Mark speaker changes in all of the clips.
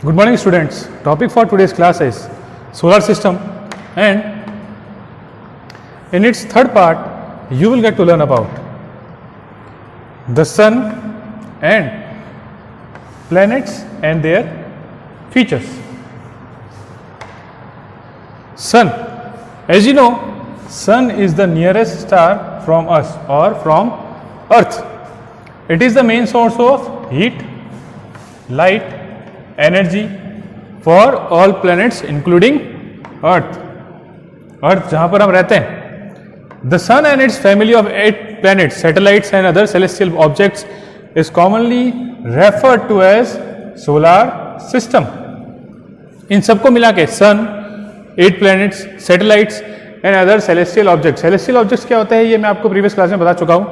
Speaker 1: Good morning students. Topic for today's class is solar system, and in its third part you will get to learn about the sun and planets and their features. Sun, as you know, sun is the nearest star from us or from earth. It is the main source of heat, light, energy for all planets including earth. earth जहां पर हम रहते हैं. The sun and its family of 8 planets, satellites and other celestial objects is commonly referred to as solar system. इन सबको मिला के sun, 8 planets, satellites and other celestial objects. celestial objects क्या होते हैं ये मैं आपको प्रीवियस क्लास में बता चुका हूं.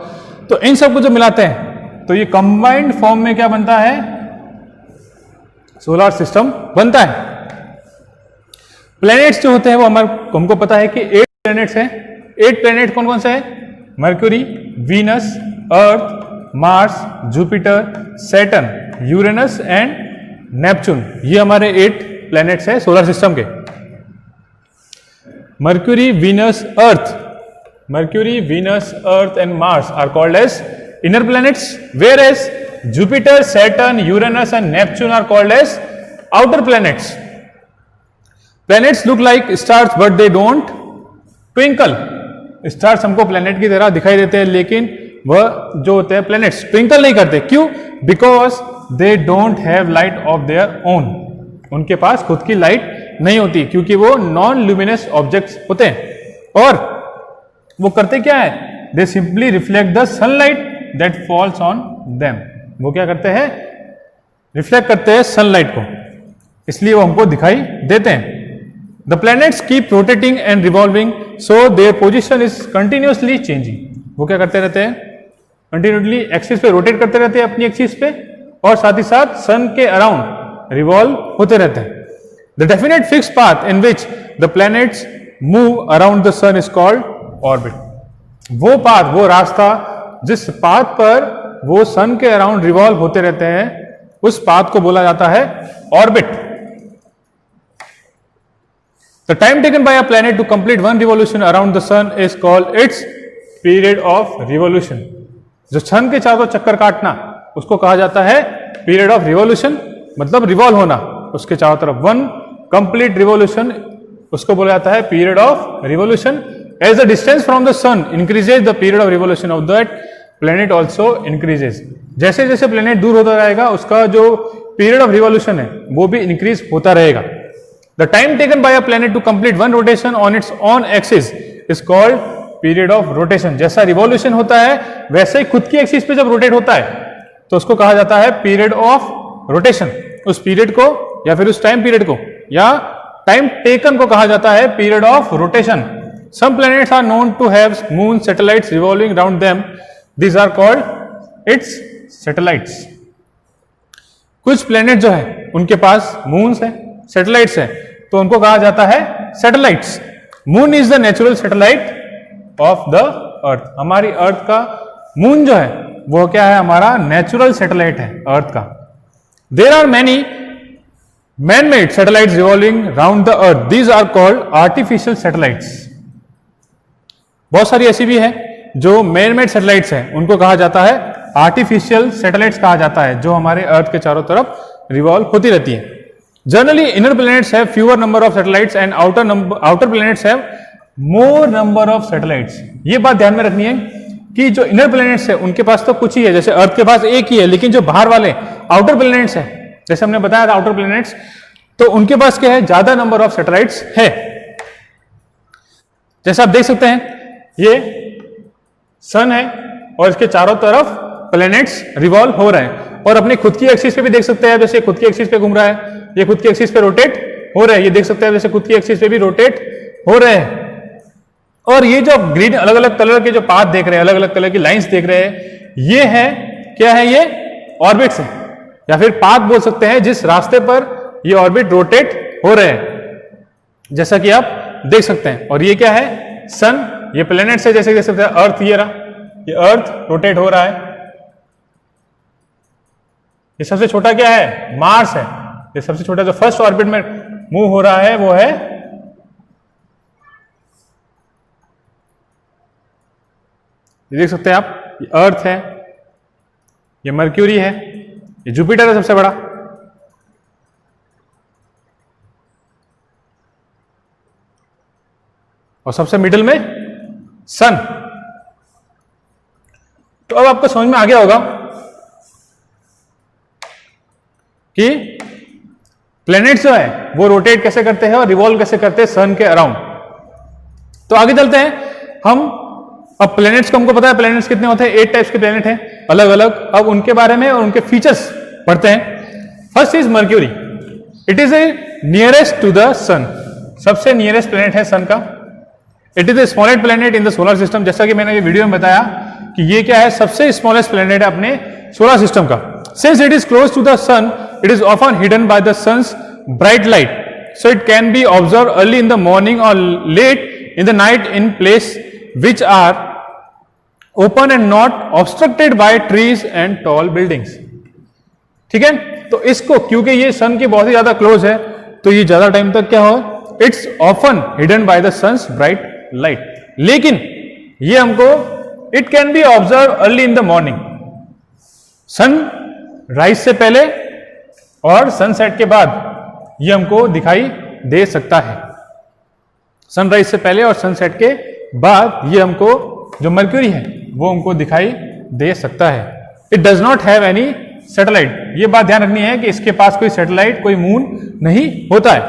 Speaker 1: तो इन सबको जब मिलाते हैं तो ये कंबाइंड फॉर्म में क्या बनता है? सोलर सिस्टम बनता है. प्लैनेट्स जो होते हैं वो हमको पता है कि 8 प्लैनेट्स हैं. 8 प्लैनेट कौन कौन से हैं? Mercury, Venus, Earth, Mars, Jupiter, Saturn, Uranus and Neptune. ये हमारे 8 प्लैनेट्स हैं सोलर सिस्टम के. Mercury, Venus, Earth and Mars are called as inner planets, whereas Jupiter, Saturn, Uranus and Neptune are called as outer planets. Planets look like stars but they don't twinkle. Stars हमको planet की तरह दिखाई देते हैं लेकिन वह जो होते हैं planets twinkle नहीं करते. क्यों? Because they don't have light of their own. उनके पास खुद की लाइट नहीं होती क्योंकि वो नॉन ल्यूमिनस ऑब्जेक्ट्स होते हैं. और वो करते क्या है? They simply reflect the sunlight that falls on them. वो क्या करते हैं? रिफ्लेक्ट करते हैं सनलाइट को, इसलिए वो हमको दिखाई देते हैं. The planets keep rotating and revolving, so their position is continuously changing. वो क्या करते रहते हैं? कंटिन्यूसली एक्सिस पे रोटेट करते रहते हैं अपनी एक्सिस पे और साथ ही साथ सन के अराउंड रिवॉल्व होते रहते हैं. The definite fixed path in which the planets move around the sun is called orbit. वो पाथ, वो रास्ता जिस पाथ पर वो सन के अराउंड रिवॉल्व होते रहते हैं उस पाथ को बोला जाता है orbit. The time taken by a planet to complete one revolution around the sun is called its period of revolution. जो सन के चारों चक्कर काटना उसको कहा जाता है पीरियड ऑफ रिवॉल्यूशन, मतलब रिवॉल्व होना उसके चारों तरफ. वन कंप्लीट रिवॉल्यूशन उसको बोला जाता है period of revolution. As the distance from the sun increases, the period of revolution of that planet also increases. जैसे जैसे planet दूर होता रहेगा उसका जो period of revolution है वो भी increase होता रहेगा. The time taken by a planet to complete one rotation on its own axis is called period of rotation. जैसा revolution होता है वैसे ही खुद की एक्सिस पे जब रोटेट होता है तो उसको कहा जाता है period of rotation. उस period को या फिर उस time period को या time taken को कहा जाता है period of rotation. Some planets are known to have moon satellites revolving around them. These are called its satellites. कुछ प्लैनेट जो है उनके पास मून्स हैं, सैटेलाइट्स हैं, तो उनको कहा जाता है satellites. Moon is the natural satellite of the अर्थ. हमारी अर्थ का मून जो है वो क्या है? हमारा नेचुरल सैटेलाइट है अर्थ का. There are many man-made satellites revolving round the earth. These are called artificial satellites. बहुत सारी ऐसी भी है जो मैन मेड सैटेलाइट्स हैं, उनको कहा जाता है आर्टिफिशियल सैटेलाइट्स कहा जाता है, जो हमारे अर्थ के चारों तरफ रिवॉल्व होती रहती है. Generally inner planets have fewer number of satellites and outer planets have more number of satellites. ये बात ध्यान में रखनी है कि जो इनर प्लैनेट्स है उनके पास तो कुछ ही है, जैसे अर्थ के पास एक ही है, लेकिन जो बाहर वाले आउटर प्लैनेट्स है, जैसे हमने बताया था आउटर प्लैनेट्स, तो उनके पास क्या है? ज्यादा नंबर ऑफ सैटेलाइट्स है. जैसे आप देख सकते हैं ये सन है और इसके चारों तरफ प्लैनेट्स रिवॉल्व हो रहे हैं और अपनी खुद की एक्सिस पे भी देख सकते हैं. जैसे खुद की एक्सिस पे घूम रहा है, ये खुद की एक्सिस पे रोटेट हो रहा है, ये देख सकते हैं जैसे खुद की एक्सिस पे भी रोटेट हो रहे हैं. और ये जो ग्रीन अलग अलग कलर के जो पाथ देख रहे हैं, अलग अलग कलर की लाइंस देख रहे हैं, ये है क्या है? ये ऑर्बिट्स है या फिर पाथ बोल सकते हैं जिस रास्ते पर ये ऑर्बिट रोटेट हो रहे हैं, जैसा कि आप देख सकते हैं. और ये क्या है? सन. ये प्लैनेट्स है, जैसे देख सकते हैं अर्थ, ये रहा, ये अर्थ रोटेट हो रहा है. ये सबसे छोटा क्या है? मार्स है. ये सबसे छोटा जो फर्स्ट ऑर्बिट में मूव हो रहा है वो है ये देख सकते हैं आप, ये अर्थ है, ये मर्क्यूरी है, ये जुपिटर है सबसे बड़ा, और सबसे मिडिल में सन। तो अब आपको समझ में आ गया होगा कि प्लैनेट्स जो है वो रोटेट कैसे करते हैं और रिवॉल्व कैसे करते हैं सन के अराउंड। तो आगे चलते हैं हम। अब प्लैनेट्स को हमको पता है प्लैनेट्स कितने होते हैं, 8 टाइप्स के प्लैनेट हैं अलग अलग। अब उनके बारे में और उनके फीचर्स पढ़ते हैं। First is Mercury, it is a nearest to the sun, सबसे नियरेस्ट प्लैनेट है सन का। It is a smallest planet in the solar system, जैसा कि मैंने ये वीडियो में बताया कि ये क्या है, सबसे स्मॉलेस्ट प्लैनेट है अपने सोलर सिस्टम का। Since it is close to the sun, it is often hidden by the sun's bright light, so it can be observed early in the morning or late in the night in place which are open and not obstructed by trees and tall buildings. ठीक है, तो इसको क्योंकि ये सन के बहुत ही ज्यादा close है तो ये ज्यादा टाइम तक क्या हो, it's often hidden by the sun's bright light. लेकिन ये हमको it can be observe early in the morning, sunrise से पहले और सनसेट के बाद ये हमको दिखाई दे सकता है। सनराइज से पहले और सनसेट के बाद ये हमको जो मर्क्यूरी है वो हमको दिखाई दे सकता है। It does not have any satellite, ये बात ध्यान रखनी है कि इसके पास कोई सैटेलाइट, कोई मून नहीं होता है।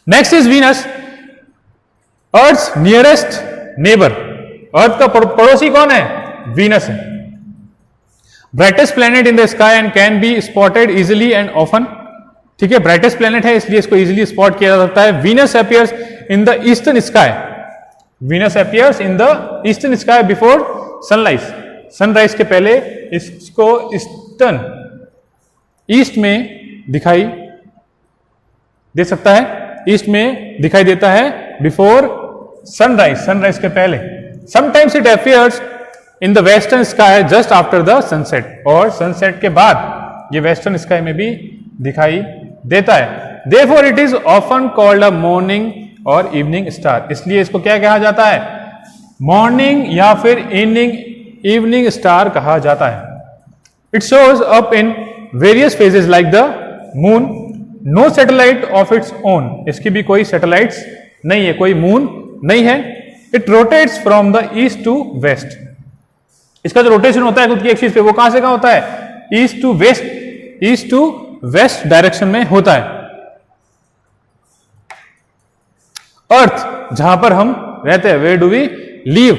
Speaker 1: Next is Venus, earth's nearest neighbour. Earth का पड़ोसी कौन है, वीनस है। Brightest planet in the sky and can be spotted easily and often. ठीक है, ब्राइटेस्ट प्लैनेट है इसलिए इसको इजिली स्पॉट किया जा सकता है। Venus appears in the eastern sky, Venus appears in the eastern sky before sunrise, sunrise के पहले इसको ईस्टर्न, ईस्ट में दिखाई दे सकता है, ईस्ट में दिखाई देता है बिफोर सनराइज, सनराइज के पहले। Sometimes it appears in the western sky just after the sunset, और सनसेट के बाद ये वेस्टर्न स्काई में भी दिखाई देता है। Therefore it is often called a morning और इवनिंग स्टार, इसलिए इसको क्या कहा जाता है, मॉर्निंग या फिर इवनिंग स्टार कहा जाता है। It shows up in various phases like the moon, no satellite of its own, इसकी भी कोई सैटेलाइट्स नहीं है, कोई मून नहीं है। It rotates from the east to west, इसका जो रोटेशन होता है खुद की एक्सिस पे वो कहां से कहां होता है, east to west, east to west direction में होता है। अर्थ जहां पर हम रहते हैं, वेयर डू वी लीव,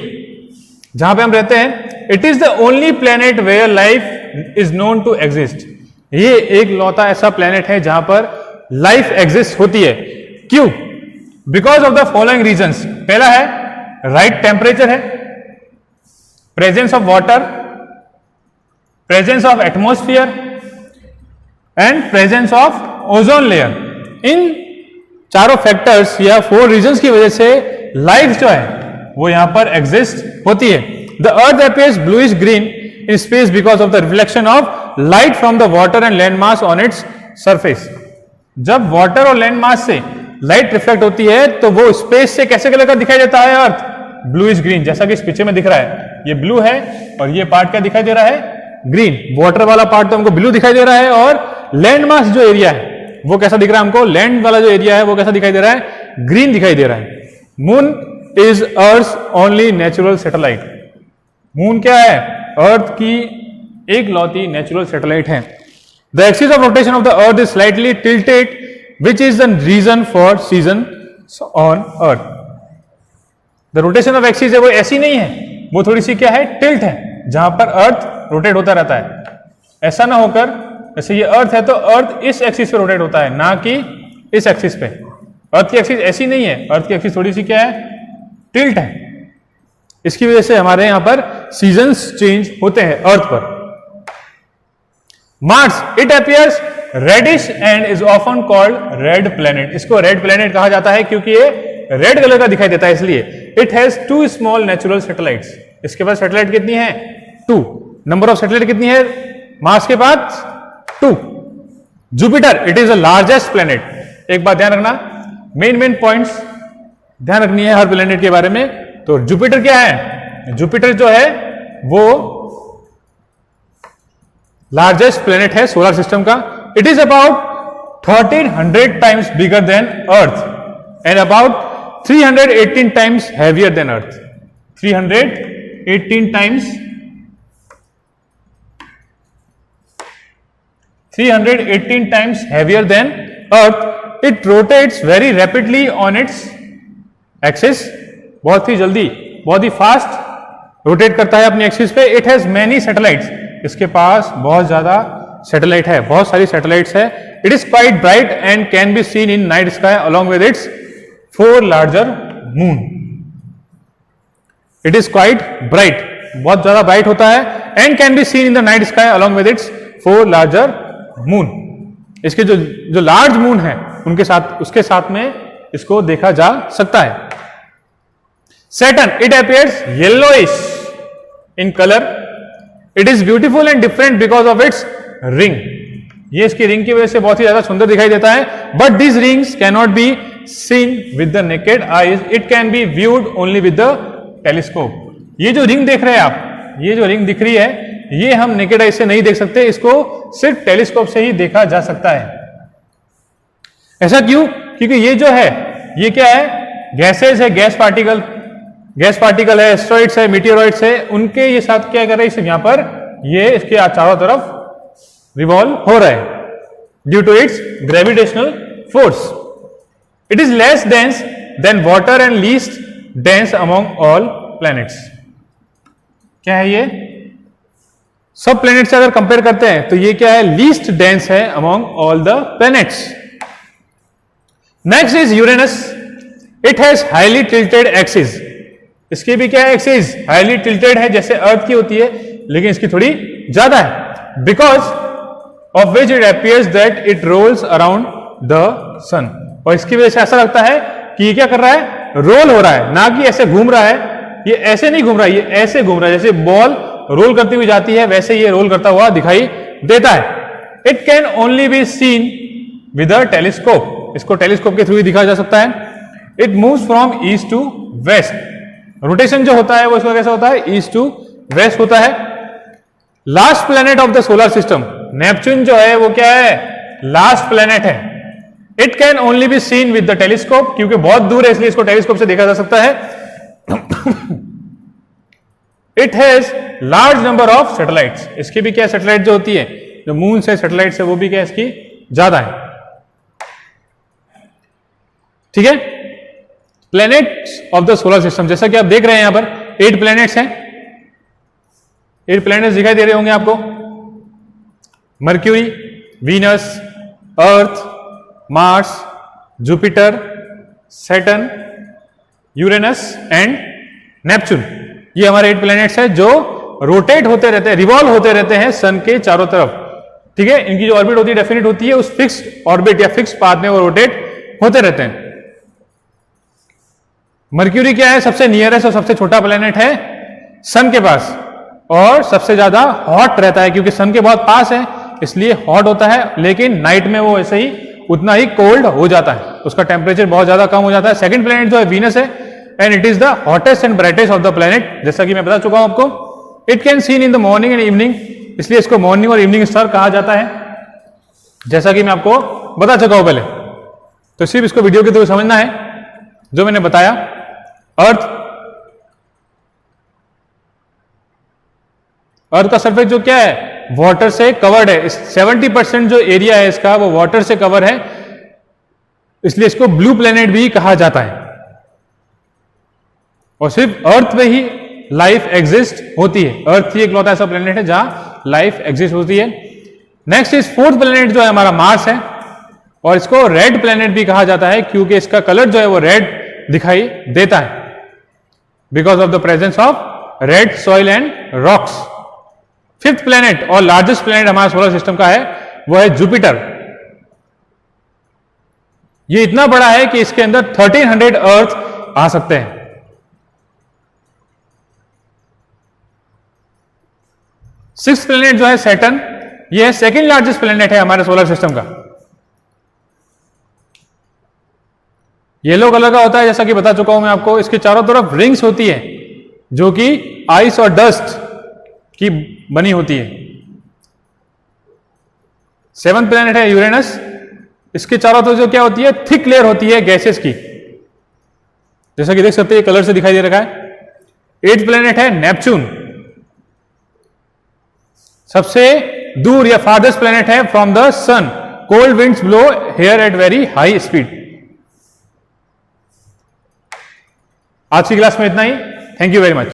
Speaker 1: जहां पे हम रहते हैं, it is the only planet where life is known to exist, ये एक लौता ऐसा प्लेनेट है जहां पर लाइफ एग्जिस्ट होती है। क्यों, because of the following reasons. पहला है राइट टेम्परेचर है, presence of water, presence of atmosphere and presence of ozone layer। इन चारों फैक्टर्स या 4 रीजंस की वजह से लाइफ जो है वो यहां पर एग्जिस्ट होती है। The earth appears bluish green in space because of the reflection of light from the water and land mass on its surface. जब वाटर और लैंड मास से लाइट रिफ्लेक्ट होती है तो वो स्पेस से कैसे कलर का दिखाई देता है, अर्थ ब्लूइश ग्रीन, जैसा कि इस पिक्चर में दिख रहा है। ये ब्लू है और ये पार्ट क्या दिखाई दे रहा है, ग्रीन। वाटर वाला पार्ट तो हमको ब्लू दिखाई दे रहा है और लैंड मास जो एरिया है वो कैसा दिख रहा है हमको, लैंड वाला जो एरिया है वो कैसा दिखाई दे रहा है, ग्रीन दिखाई दे रहा है। Moon is Earth only natural satellite, moon क्या है, अर्थ की एक लौती नेचुरल सैटेलाइट है। The axis of rotation of the Earth is slightly tilted which is the reason for season on Earth. The rotation of axis है वो ऐसी नहीं है, वो थोड़ी सी क्या है, टिल्ट है, जहां पर अर्थ रोटेट होता रहता है। ऐसा ना होकर जैसे ये अर्थ है तो अर्थ इस एक्सिस पे रोटेट होता है, ना कि इस एक्सिस पे। अर्थ की एक्सिस ऐसी नहीं है, अर्थ की एक्सिस थोड़ी सी क्या है, टिल्ट है। इसकी वजह से हमारे यहां पर सीजन्स चेंज होते हैं अर्थ पर। Mars, it appears reddish and is often called red planet, इसको रेड प्लेनेट कहा जाता है क्योंकि ये रेड कलर का दिखाई देता है इसलिए। It has 2 small natural satellites, इसके पास सैटेलाइट कितनी है, 2। नंबर ऑफ सैटेलाइट कितनी है मार्स के पास, 2। Jupiter it is the largest planet. एक बात ध्यान रखना, मेन पॉइंट्स ध्यान रखनी है हर प्लेनेट के बारे में। तो जुपिटर क्या है? जुपिटर जो है वो लार्जेस्ट प्लेनेट है सोलर सिस्टम का। It is about 1300 times bigger than earth and about 318 times heavier than earth. 318 times 318 times heavier than Earth. It rotates very rapidly on its axis. बहुत ही जल्दी, बहुत ही फास्ट रोटेट करता है अपनी axis पे। It has many satellites. इसके पास बहुत ज्यादा सैटेलाइट है, बहुत सारी सैटेलाइट्स है। It is quite bright and can be seen in night sky along with its 4 larger moon. It is quite bright. बहुत ज्यादा ब्राइट होता है and can be seen in the night sky along with its 4 larger moon. इसके जो large moon है उनके साथ, उसके साथ में इसको देखा जा सकता है। Saturn it appears yellowish in colour. It is beautiful and different because of its ring. ये इसकी रिंग की वजह से बहुत ही ज्यादा सुंदर दिखाई देता है। But this rings can not be seen with the naked eyes, it can B viewed only with the telescope. ये जो रिंग देख रहे हैं आप, ये जो रिंग दिख रही है, ये हम नेकेड आई से नहीं देख सकते, इसको सिर्फ टेलीस्कोप से ही देखा जा सकता है। ऐसा क्यों? क्योंकि ये जो है, ये क्या है? गैसेस है, गैस पार्टिकल है, एस्ट्रॉइड्स है, मीटियोरॉइड्स है, उनके ये साथ क्या कर रहे हैं, यहां पर ये इसके चारों तरफ रिवॉल्व हो रहा है due to its gravitational force. It is less dense than water and least dense among all planets. क्या है ये? सब प्लैनेट से अगर कंपेयर करते हैं तो ये क्या है? लीस्ट डेंस है among all the planets. Next is Uranus. It has highly tilted axis. इसकी भी क्या है? एक्सिस हाईली टिल्टेड है, जैसे अर्थ की होती है, लेकिन इसकी थोड़ी ज्यादा है। Because of which it appears that it rolls around the sun. और इसकी वजह से ऐसा लगता है कि ये क्या कर रहा है? रोल हो रहा है, ना कि ऐसे घूम रहा है। ये ऐसे नहीं घूम रहा है, ये ऐसे घूम रहा है, जैसे बॉल रोल करती हुई जाती है वैसे ये रोल करता हुआ दिखाई देता है। It can only be seen with a telescope. इसको टेलीस्कोप के थ्रू ही दिखा जा सकता है। It moves from east to west. Rotation जो होता है वो इसका कैसा होता है? ईस्ट टू वेस्ट होता है। Last planet of the solar system Neptune जो है वो क्या है? लास्ट प्लेनेट है। It can only be seen with the telescope, क्योंकि बहुत दूर है इसलिए इसको टेलीस्कोप से देखा जा सकता है। It has large number of satellites. इसकी भी क्या सैटेलाइट जो होती है, जो मून से सैटेलाइट्स है, वो भी क्या इसकी ज्यादा है। ठीक है। Planets of the solar system, जैसा कि आप देख रहे हैं यहां पर 8 प्लैनेट्स हैं। 8 प्लैनेट्स दिखाई दे रहे होंगे आपको। Mercury, Venus, Earth, Mars, Jupiter, Saturn, Uranus and Neptune. ये हमारे 8 प्लैनेट्स हैं जो रोटेट होते रहते हैं, रिवॉल्व होते रहते हैं सन के चारों तरफ। ठीक है। इनकी जो ऑर्बिट होती है डेफिनेट होती है, उस फिक्स्ड ऑर्बिट या फिक्स्ड पाथ में वो रोटेट होते रहते हैं। मर्क्यूरी क्या है? सबसे नियरेस्ट और सबसे छोटा प्लैनेट है सन के पास, और सबसे ज्यादा हॉट रहता है क्योंकि सन के बहुत पास है, इसलिए हॉट होता है। लेकिन नाइट में वो ऐसे ही उतना ही कोल्ड हो जाता है, उसका टेम्परेचर बहुत ज्यादा कम हो जाता है। सेकंड प्लैनेट जो है वीनस है, and it is the hottest and brightest of the planet, जैसा कि मैं बता चुका हूं आपको। It can seen in the morning and evening, इसलिए इसको मॉर्निंग और इवनिंग स्टार कहा जाता है, जैसा कि मैं आपको बता चुका हूं पहले। तो सिर्फ इसको वीडियो के थ्रू समझना है जो मैंने बताया। अर्थ का सरफेस जो क्या है? वाटर से कवर्ड है। 70% जो एरिया है इसका वो वाटर से कवर है, इसलिए इसको ब्लू प्लैनेट भी कहा जाता है। और सिर्फ अर्थ पे ही लाइफ एग्जिस्ट होती है। अर्थ ही एकलौता ऐसा प्लैनेट है जहां लाइफ एग्जिस्ट होती है। नेक्स्ट इज फोर्थ प्लैनेट जो है हमारा मार्स है, और इसको रेड प्लैनेट भी कहा जाता है क्योंकि इसका कलर जो है वो रेड दिखाई देता है, because of the presence of red soil and rocks. Fifth planet और लार्जेस्ट प्लैनेट हमारा सोलर सिस्टम का है वो है जुपिटर। ये इतना बड़ा है कि इसके अंदर 1300 अर्थ आ सकते हैं। सिक्स्थ प्लैनेट जो है सैटर्न, ये सेकंड लार्जेस्ट प्लैनेट है हमारे सोलर सिस्टम का। येलो कलर का होता है, जैसा कि बता चुका हूं मैं आपको, इसके चारों तरफ रिंग्स होती है जो कि आइस और डस्ट की बनी होती है। 7th प्लैनेट है यूरेनस, इसके चारों तरफ जो क्या होती है, थिक लेयर होती है गैसेस की, जैसा कि देख सकते हैं कलर से दिखाई दे रखा है। 8th प्लैनेट है नेपच्यून, सबसे दूर या फारदेस्ट प्लैनेट है from the sun. Cold winds blow here at very high speed. आज की क्लास में इतना ही। Thank you very much.